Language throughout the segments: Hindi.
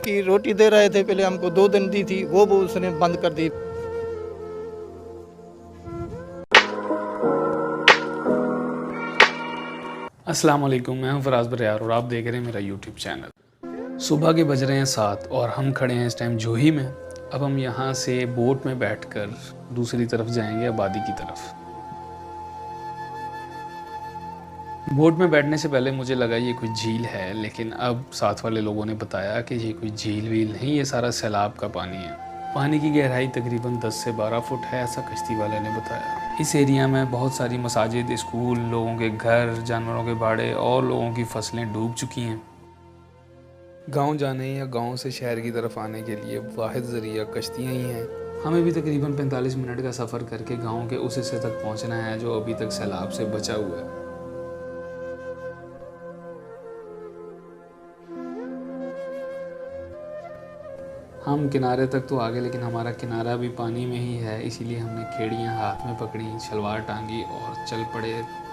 की रोटी दे रहे थे, पहले हमको 2 दिन दी थी, वो उसने बंद कर दी। अस्सलाम वालेकुम, मैं हूं फराज बरियार और आप देख रहे हैं मेरा यूट्यूब चैनल। सुबह के बज रहे हैं 7 और हम खड़े हैं इस टाइम जोही में। अब हम यहाँ से बोट में बैठकर दूसरी तरफ जाएंगे, आबादी की तरफ। बोट में बैठने से पहले मुझे लगा ये कोई झील है, लेकिन अब साथ वाले लोगों ने बताया कि ये कोई झील वील नहीं, ये सारा सैलाब का पानी है। पानी की गहराई तकरीबन 10 से 12 फुट है, ऐसा कश्ती वाले ने बताया। इस एरिया में बहुत सारी मसाजिद, स्कूल, लोगों के घर, जानवरों के बाड़े और लोगों की फसलें डूब चुकी हैं। गांव जाने या गांव से शहर की तरफ आने के लिए वाहिद ज़रिया कश्तियाँ ही हैं। हमें भी तकरीबन 45 मिनट का सफ़र करके गाँव के उस हिस्से तक पहुँचना है जो अभी तक सैलाब से बचा हुआ है। हम किनारे तक तो आ गए, लेकिन हमारा किनारा भी पानी में ही है, इसीलिए हमने खेड़ियाँ हाथ में पकड़ी, शलवार टांगी और चल पड़े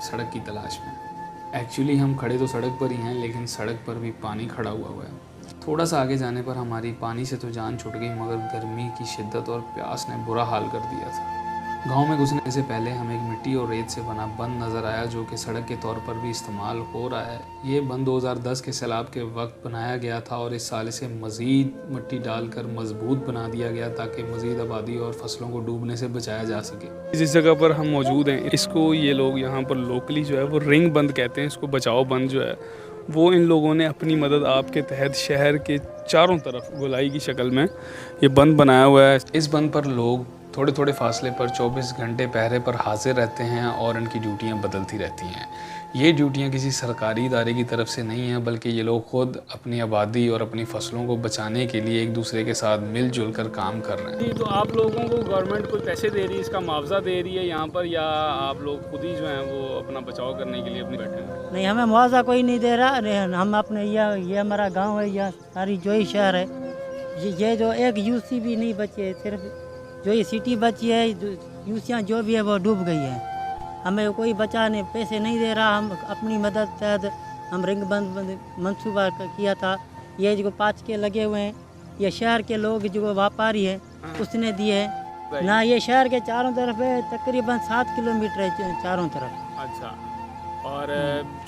सड़क की तलाश में। एक्चुअली हम खड़े तो सड़क पर ही हैं, लेकिन सड़क पर भी पानी खड़ा हुआ है। थोड़ा सा आगे जाने पर हमारी पानी से तो जान छूट गई, मगर गर्मी की शिद्दत और प्यास ने बुरा हाल कर दिया था। गांव में घुसने से पहले हमें एक मिट्टी और रेत से बना बंद नज़र आया, जो कि सड़क के तौर पर भी इस्तेमाल हो रहा है। ये बंद 2010 के सैलाब के वक्त बनाया गया था और इस साल इसे मज़ीद मिट्टी डालकर मजबूत बना दिया गया ताकि मज़ीद आबादी और फसलों को डूबने से बचाया जा सके। जिस जगह पर हम मौजूद हैं, इसको ये लोग यहाँ पर लोकली जो है वो रिंग बंद कहते हैं। इसको बचाओ बंद जो है वो इन लोगों ने अपनी मदद आपके तहत शहर के चारों तरफ गोलाई की शक्ल में ये बंद बनाया हुआ है। इस बंद पर लोग थोड़े थोड़े फासले पर 24 घंटे पहरे पर हाजिर रहते हैं और इनकी ड्यूटियां बदलती रहती हैं। ये ड्यूटियां किसी सरकारी इदारे की तरफ से नहीं हैं, बल्कि ये लोग खुद अपनी आबादी और अपनी फसलों को बचाने के लिए एक दूसरे के साथ मिलजुल कर काम कर रहे हैं। तो आप लोगों को गवर्नमेंट कोई पैसे दे रही है, इसका मुआवजा दे रही है यहाँ पर, या आप लोग खुद ही जो हैं वो अपना बचाव करने के लिए अपने बैठे हैं? नहीं, हमें मुआवजा कोई नहीं दे रहा। हम अपने ये हमारा गांव है, यह सारी जोही शहर है। ये जो एक यूसी भी नहीं बची है, सिर्फ जो ये सिटी बची है, यूसियाँ जो भी है वो डूब गई है। हमें कोई बचाने पैसे नहीं दे रहा। हम अपनी मदद तहत हम रिंग बंद मंसूबा किया था। ये जो 5 के लगे हुए हैं, ये शहर के लोग जो व्यापारी है उसने दिए हैं ना। ये शहर के चारों तरफ है, तकरीबन 7 किलोमीटर है चारों तरफ। अच्छा, और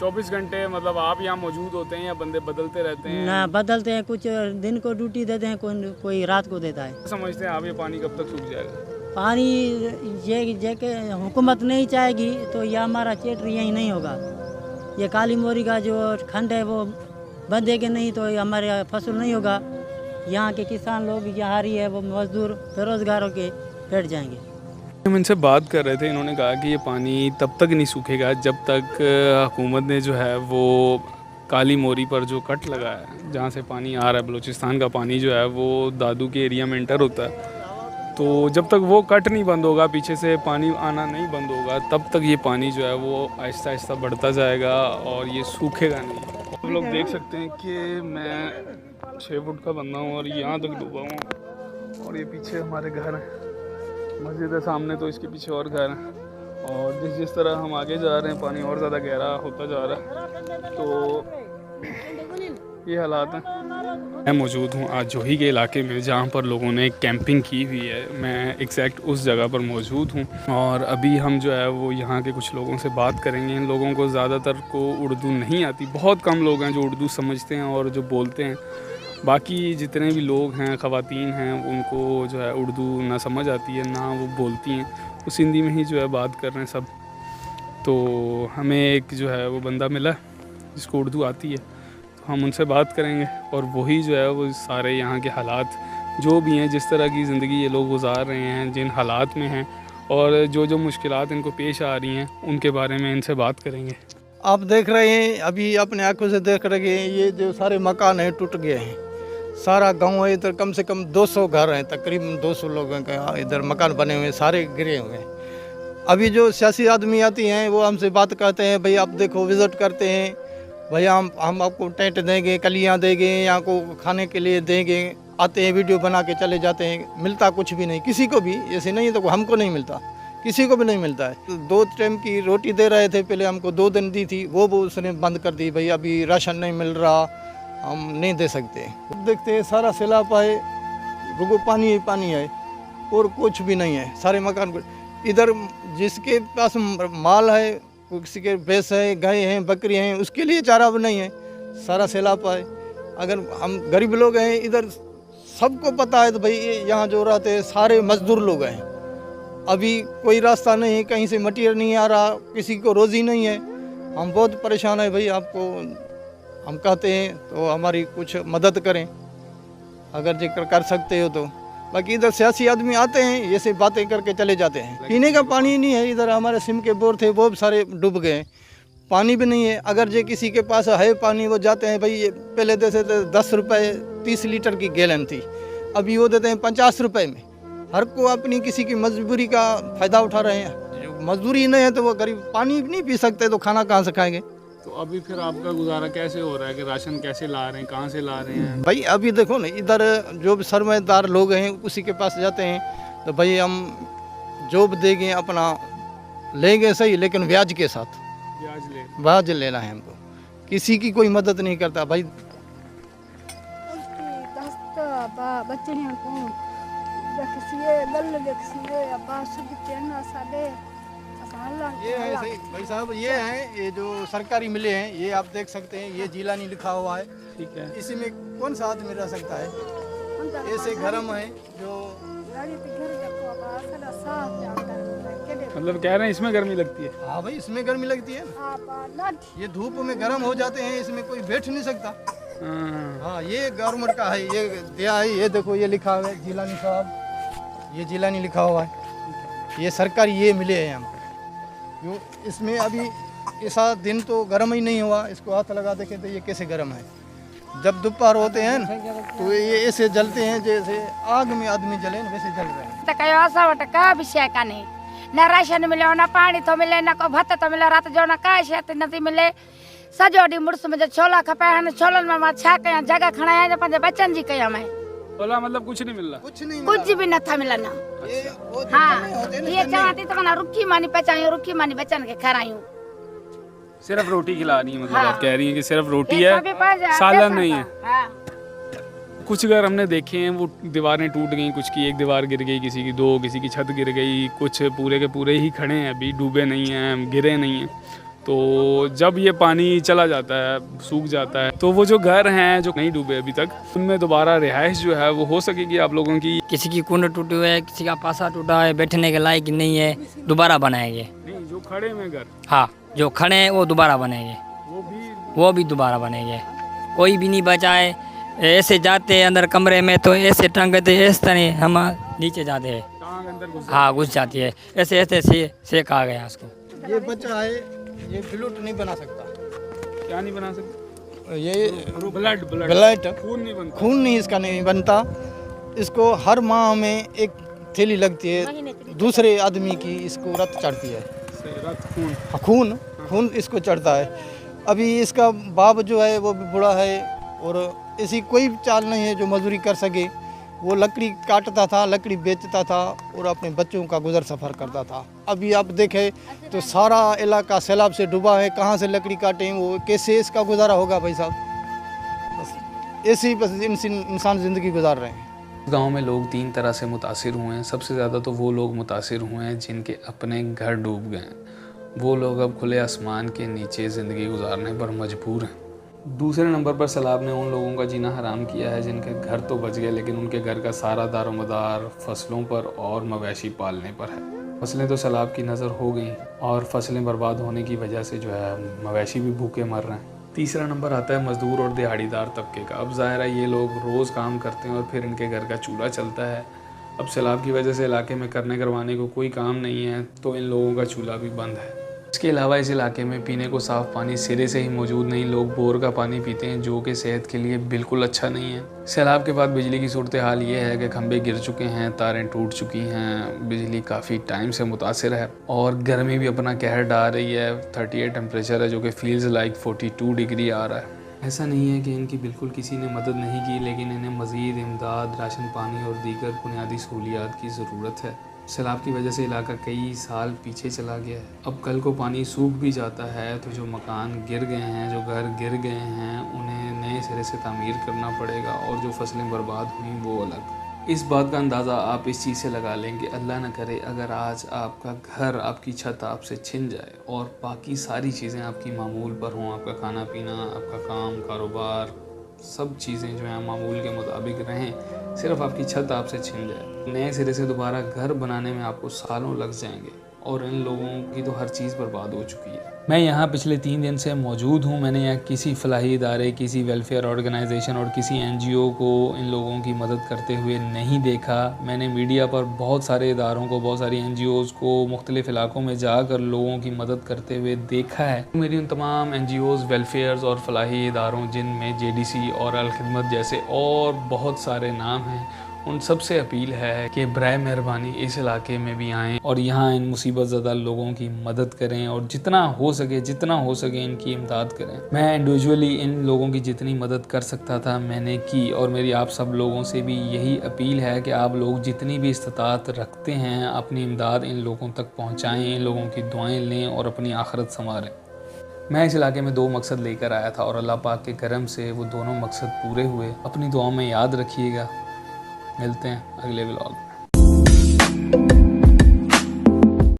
24 घंटे मतलब आप यहाँ मौजूद होते हैं या बंदे बदलते रहते हैं? ना, बदलते हैं। कुछ दिन को ड्यूटी देते हैं, कोई रात को देता है। समझते हैं आप ये पानी कब तक सूख जाएगा? पानी ये के हुकूमत नहीं चाहेगी तो ये हमारा चेटर यही नहीं होगा। ये काली मोरी का जो खंड है वो बंधेगा नहीं तो हमारे फसल नहीं होगा। यहाँ के किसान लोग यहाँ है वो मजदूर बेरोजगार होके बैठ जाएंगे। हम इनसे बात कर रहे थे, इन्होंने कहा कि ये पानी तब तक नहीं सूखेगा जब तक हुकूमत ने जो है वो काली मोरी पर जो कट लगा है, जहाँ से पानी आ रहा है, बलूचिस्तान का पानी जो है वो दादू के एरिया में इंटर होता है, तो जब तक वो कट नहीं बंद होगा, पीछे से पानी आना नहीं बंद होगा, तब तक ये पानी जो है वो आहिस्ता आहिस्ता बढ़ता जाएगा और ये सूखेगा नहीं। आप लोग देख सकते हैं कि मैं 6 फुट का बंदा हूँ और यहाँ तक डूबा हूँ, और ये पीछे हमारे घर हैं, मस्जिद है सामने, तो इसके पीछे और घर हैं, और जिस तरह हम आगे जा रहे हैं पानी और ज़्यादा गहरा होता जा रहा है, तो ये हालात हैं। मैं मौजूद हूँ आज जोही के इलाके में, जहाँ पर लोगों ने कैंपिंग की हुई है। मैं एग्जैक्ट उस जगह पर मौजूद हूँ और अभी हम जो है वो यहाँ के कुछ लोगों से बात करेंगे। इन लोगों को ज़्यादातर को उर्दू नहीं आती, बहुत कम लोग हैं जो उर्दू समझते हैं और जो बोलते हैं। बाकी जितने भी लोग हैं, ख़वातीन हैं, उनको जो है उर्दू ना समझ आती है ना वो बोलती हैं, वो सिंधी में ही जो है बात कर रहे हैं सब। तो हमें एक जो है वो बंदा मिला जिसको उर्दू आती है, तो हम उनसे बात करेंगे और वही जो है वो सारे यहाँ के हालात जो भी हैं, जिस तरह की ज़िंदगी ये लोग गुजार रहे हैं, जिन हालात में हैं और जो मुश्किलात इनको पेश आ रही हैं, उनके बारे में इनसे बात करेंगे। आप देख रहे हैं, अभी अपने आंखों से देख रहे हैं, ये जो सारे मकान हैं टूट गए हैं। सारा गांव है, इधर कम से कम 200 घर हैं, तकरीबन 200 लोगों का इधर मकान बने हुए हैं, सारे गिरे हुए हैं। अभी जो सियासी आदमी आती हैं वो हमसे बात करते हैं, भाई आप देखो, विज़िट करते हैं, भैया हम आपको टेंट देंगे, कलियां देंगे, यहाँ को खाने के लिए देंगे। आते हैं, वीडियो बना के चले जाते हैं, मिलता कुछ भी नहीं किसी को भी। ऐसे नहीं है तो हमको नहीं मिलता, किसी को भी नहीं मिलता है। 2 टाइम की रोटी दे रहे थे, पहले हमको 2 दिन दी थी, वो उसने बंद कर दी। भाई अभी राशन नहीं मिल रहा, हम नहीं दे सकते। देखते हैं सारा सैलाब आए, रुको पानी ही पानी है और कुछ भी नहीं है। सारे मकान इधर जिसके पास माल है, किसी के भैंस है, गाय हैं, बकरी हैं, उसके लिए चारा भी नहीं है। सारा सैलाब आए। अगर हम गरीब लोग हैं, इधर सबको पता है तो भाई यहाँ जो रहते हैं सारे मजदूर लोग हैं। अभी कोई रास्ता नहीं है, कहीं से मटीरियल नहीं आ रहा, किसी को रोज़ी नहीं है। हम बहुत परेशान है भाई। आपको हम कहते हैं तो हमारी कुछ मदद करें अगर जिक्र कर सकते हो तो। बाकी इधर सियासी आदमी आते हैं, ये से बातें करके चले जाते हैं। पीने का पानी नहीं है इधर। हमारे सिम के बोर थे वो भी सारे डूब गए, पानी भी नहीं है। अगर जो किसी के पास है पानी, वो जाते हैं भाई, ये पहले देते थे 10 रुपये 30 लीटर की गैलन थी, अभी वो देते हैं 50 रुपये में। हर को अपनी किसी की मजबूरी का फ़ायदा उठा रहे हैं। जो मजदूरी नहीं है तो वो गरीब पानी नहीं पी सकते तो खाना कहाँ से खाएंगे। तो अभी फिर आपका गुजारा कैसे हो रहा है कि राशन कैसे ला रहे हैं, कहाँ से ला रहे हैं? भाई अभी देखो ना, इधर जो भी सरमाएदार लोग हैं उसी के पास जाते हैं तो भाई हम जो भी देंगे अपना लेंगे सही, लेकिन ब्याज के साथ। ब्याज लेना है हमको, किसी की कोई मदद नहीं करता भाई। बच्चियां को ये है सही भाई साहब, ये है, ये जो सरकारी मिले हैं, ये आप देख सकते हैं, ये जिलानी लिखा हुआ है। ठीक है। इसी में कौन सा आदमी रह सकता है? ऐसे घरम है जो मतलब कह रहे हैं इसमें गर्मी लगती है। हाँ भाई, इसमें गर्मी लगती है। ये धूप में गर्म हो जाते हैं, इसमें कोई बैठ नहीं सकता। हाँ, ये गवर्नमेंट का है, ये दिया है। ये देखो, ये लिखा हुआ है जिलानी साहब, ये जिलानी लिखा हुआ है। ये सरकारी ये मिले हैं हमको। जो इसमें अभी ऐसा दिन तो गर्म ही नहीं हुआ, इसको हाथ लगा देखे तो ये कैसे गर्म है। जब दोपहर होते हैं तो ये ऐसे जलते हैं जैसे आग में आदमी जले न वैसे जल रहे हैं। तो कयो असावट का विषय का नहीं, न राशन मिले, न पानी तो मिले, न को भत्त तो मिले, रात जो न का शत नथी मिले। सजो डी मुड़स में जो छोला खपे हन, छोलन में मां छा कया जगह खणा है, पंहिंजे बच्चन जी कया मैं बोला मतलब कुछ नहीं मिल रहा, कुछ भी नथा मिलना। हाँ, ये चाहती तो ना रुखी मानी पचायूं, रुखी मानी बच्चन के खरायूं। सिर्फ रोटी खिला रही है, मतलब हाँ। आप कह रही हैं कि सिर्फ रोटी है, सालन नहीं है। हाँ। कुछ घर हमने देखे हैं वो दीवारें टूट गई, कुछ की एक दीवार गिर गई, किसी की दो, किसी की छत गिर गई, कुछ पूरे के पूरे ही खड़े हैं, अभी डूबे नहीं हैं, गिरे नहीं हैं। तो जब ये पानी चला जाता है, सूख जाता है, तो वो जो घर हैं जो नहीं डूबे अभी तक, उनमें दोबारा रिहाइश जो है वो हो सकेगी आप लोगों की। किसी की कुंड टूटी हुई है, किसी का पासा टूटा है, बैठने के लायक नहीं है, दोबारा बनाएंगे। नहीं, जो खड़े हैं घर, हाँ, जो खड़े हैं वो दोबारा बनेंगे, वो भी दोबारा बनेंगे। कोई भी नहीं बचा है। ऐसे जाते हैं अंदर कमरे में तो ऐसे टंगते, इस तरह हम नीचे जाते हैं। हाँ, घुस जाती है, ऐसे ऐसे सेक आ गया उसको। ये बच्चा है, ये फ्लूट नहीं बना सकता। क्या नहीं बना सकते? ये ब्लड खून नहीं बनता, खून नहीं इसका नहीं बनता। इसको हर माह में एक थैली लगती है, दूसरे आदमी की इसको रक्त चढ़ती है। खून इसको चढ़ता है। अभी इसका बाप जो है वो भी बूढ़ा है और ऐसी कोई चाल नहीं है जो मजदूरी कर सके। वो लकड़ी काटता था, लकड़ी बेचता था और अपने बच्चों का गुजर सफ़र करता था। अभी आप देखें तो सारा इलाका सैलाब से डूबा है, कहाँ से लकड़ी काटें, वो कैसे इसका गुजारा होगा भाई साहब। बस ऐसे ही बस इंसान ज़िंदगी गुजार रहे हैं। गांव में लोग 3 तरह से मुतासिर हुए हैं। सबसे ज़्यादा तो वो लोग मुतासिर हुए हैं जिनके अपने घर डूब गए हैं। वो लोग अब खुले आसमान के नीचे ज़िंदगी गुजारने पर मजबूर हैं। दूसरे नंबर पर सैलाब ने उन लोगों का जीना हराम किया है जिनके घर तो बच गए, लेकिन उनके घर का सारा दारोमदार फसलों पर और मवेशी पालने पर है। फसलें तो सैलाब की नज़र हो गई और फसलें बर्बाद होने की वजह से जो है मवेशी भी भूखे मर रहे हैं। तीसरा नंबर आता है मज़दूर और दिहाड़ीदार तबके का। अब ज़ाहिर है ये लोग रोज़ काम करते हैं और फिर इनके घर का चूल्हा चलता है। अब सैलाब की वजह से इलाके में करने करवाने को कोई काम नहीं है तो इन लोगों का चूल्हा भी बंद है। इसके अलावा इस इलाके में पीने को साफ़ पानी सिरे से ही मौजूद नहीं। लोग बोर का पानी पीते हैं जो कि सेहत के लिए बिल्कुल अच्छा नहीं है। सैलाब के बाद बिजली की सूरत हाल ये है कि खंभे गिर चुके हैं, तारें टूट चुकी हैं, बिजली काफ़ी टाइम से मुतासिर है और गर्मी भी अपना कहर डाल रही है। 38 टेम्परेचर है जो कि फील्स लाइक 42 डिग्री आ रहा है। ऐसा नहीं है कि इनकी बिल्कुल किसी ने मदद नहीं की, लेकिन इन्हें मज़ीद इमदाद, राशन पानी और दीगर बुनियादी सहूलियात की ज़रूरत है। सैलाब की वजह से इलाका कई साल पीछे चला गया है। अब कल को पानी सूख भी जाता है तो जो मकान गिर गए हैं, जो घर गिर गए हैं, उन्हें नए नए सिरे से तामीर करना पड़ेगा और जो फसलें बर्बाद हुई वो अलग। इस बात का अंदाज़ा आप इस चीज़ से लगा लेंगे, अल्लाह न करे अगर आज आपका घर, आपकी छत आपसे छिन जाए और बाकी सारी चीज़ें आपकी मामूल पर हों, आपका खाना पीना, आपका काम, कारोबार, सब चीज़ें जो हैं मामूल के मुताबिक रहें, सिर्फ आपकी छत आपसे छिन जाए, नए सिरे से दोबारा घर बनाने में आपको सालों लग जाएंगे और इन लोगों की तो हर चीज़ बर्बाद हो चुकी है। मैं यहाँ पिछले 3 दिन से मौजूद हूँ। मैंने यहाँ किसी फलाही इदारे, किसी वेलफेयर ऑर्गेनाइजेशन और किसी NGO को इन लोगों की मदद करते हुए नहीं देखा। मैंने मीडिया पर बहुत सारे इदारों को, बहुत सारी NGOs को मुख्तलिफ इलाकों में जाकर लोगों की मदद करते हुए देखा है। मेरी उन तमाम NGOs, वेलफेयर्स और फलाही इदारों जिनमें JDC और अल खिदमत जैसे और बहुत सारे नाम हैं, उन सब से अपील है कि बराए मेहरबानी इस इलाके में भी आएँ और यहाँ इन मुसीबत ज़दा लोगों की मदद करें और जितना हो सके इनकी इमदाद करें। मैं इंडिविजुअली इन लोगों की जितनी मदद कर सकता था मैंने की और मेरी आप सब लोगों से भी यही अपील है कि आप लोग जितनी भी इस्तात रखते हैं अपनी इमदाद इन लोगों तक पहुँचाएँ, इन लोगों की दुआएँ लें और अपनी आखिरत संवारें। मैं इस इलाके में 2 मकसद लेकर आया था और अल्लाह पाक के करम से वो दोनों मकसद पूरे हुए। अपनी दुआओं में याद रखिएगा। मिलते हैं अगले व्लॉग।